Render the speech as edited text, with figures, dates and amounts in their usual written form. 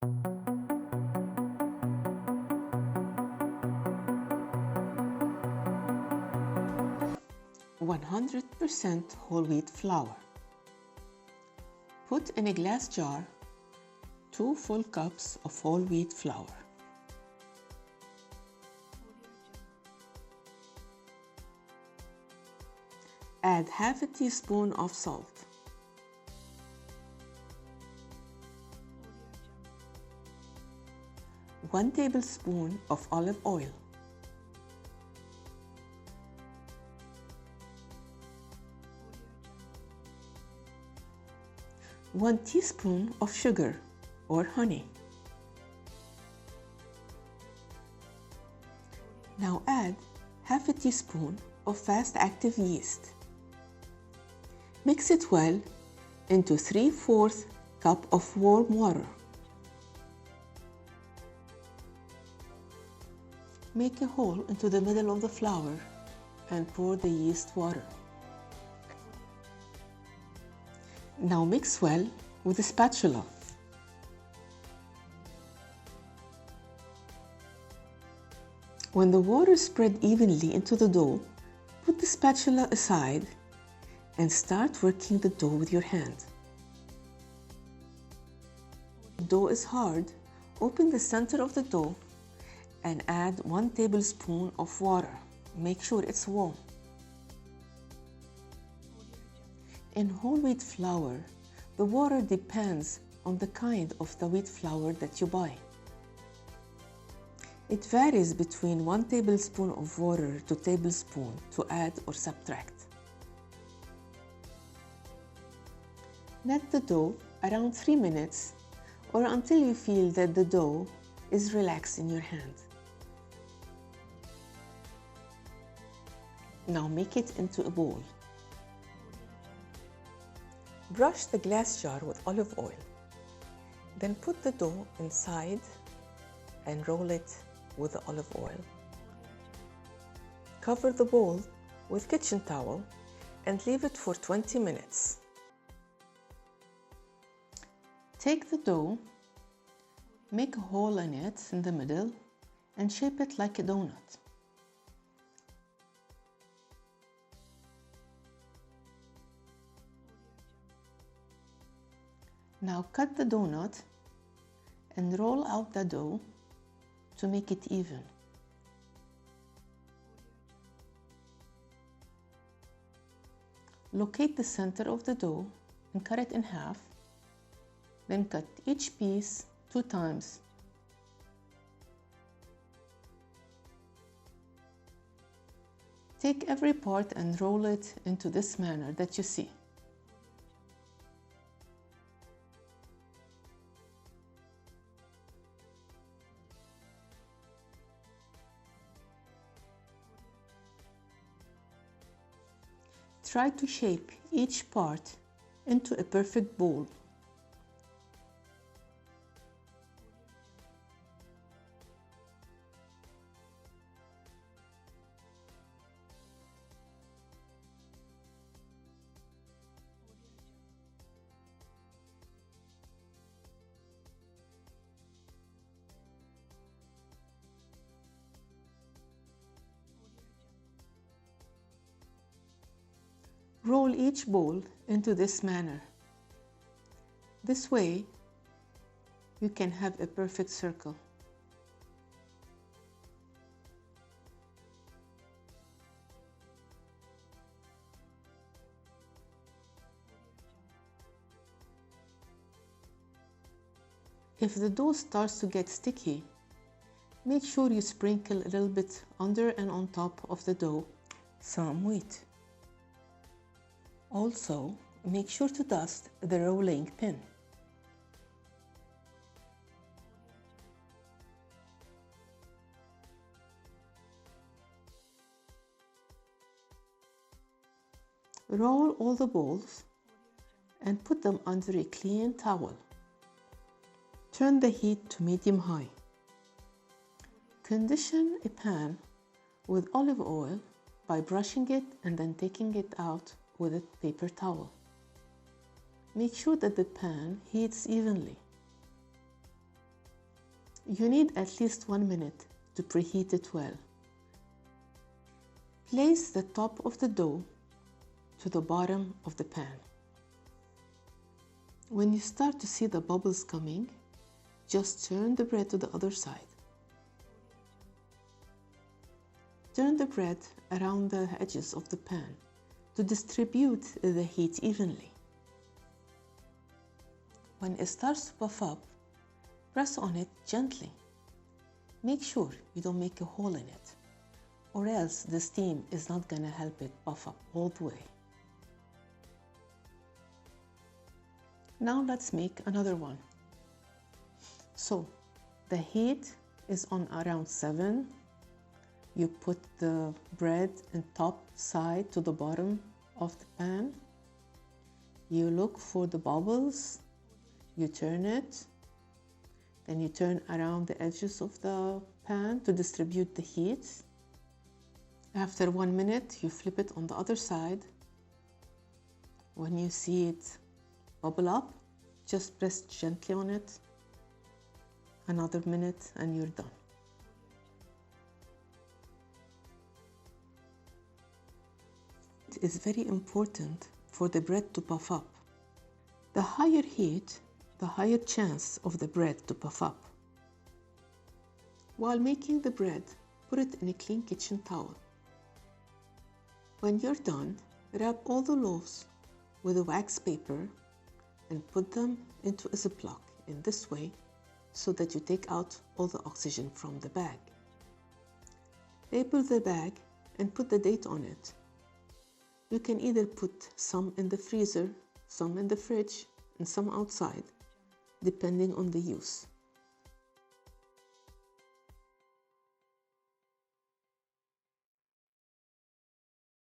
100% whole wheat flour. Put in a glass jar 2 full cups of whole wheat flour. Add half a teaspoon of salt. One tablespoon of olive oil. 1 teaspoon of sugar or honey. Now add half a teaspoon of fast-active yeast. Mix it well into 3/4 cup of warm water. Make a hole into the middle of the flour and pour the yeast water. Now mix well with a spatula. When the water spread evenly into the dough, put the spatula aside and start working the dough with your hand. If the dough is hard, open the center of the dough and add 1 tablespoon of water. Make sure it's warm. In whole wheat flour, the water depends on the kind of the wheat flour that you buy. It varies between 1 tablespoon of water to tablespoon to add or subtract. Knead the dough around 3 minutes or until you feel that the dough is relaxed in your hand. Now make it into a bowl. Brush the glass jar with olive oil. Then put the dough inside and roll it with the olive oil. Cover the bowl with kitchen towel and leave it for 20 minutes. Take the dough, make a hole in it in the middle and shape it like a donut. Now cut the donut and roll out the dough to make it even. Locate the center of the dough and cut it in half. Then cut each piece 2 times. Take every part and roll it into this manner that you see. Try to shape each part into a perfect bowl. Roll each bowl into this manner. This way, you can have a perfect circle. If the dough starts to get sticky, make sure you sprinkle a little bit under and on top of the dough some wheat. Also, make sure to dust the rolling pin. Roll all the balls and put them under a clean towel. Turn the heat to medium-high. Condition a pan with olive oil by brushing it and then taking it out with a paper towel. Make sure that the pan heats evenly. You need at least 1 minute to preheat it well. Place the top of the dough to the bottom of the pan. When you start to see the bubbles coming, just turn the bread to the other side. Turn the bread around the edges of the pan to distribute the heat evenly. When it starts to puff up, press on it gently. Make sure you don't make a hole in it, or else the steam is not going to help it puff up all the way. Now let's make another one. So the heat is on around 7. You put the bread and top side to the bottom of the pan. You look for the bubbles. You turn it. Then you turn around the edges of the pan to distribute the heat. After 1 minute, you flip it on the other side. When you see it bubble up, just press gently on it. Another minute and you're done. It is very important for the bread to puff up. The higher heat, the higher chance of the bread to puff up. While making the bread, put it in a clean kitchen towel. When you're done, wrap all the loaves with a wax paper and put them into a Ziploc in this way so that you take out all the oxygen from the bag. Label the bag and put the date on it. You can either put some in the freezer, some in the fridge, and some outside, depending on the use.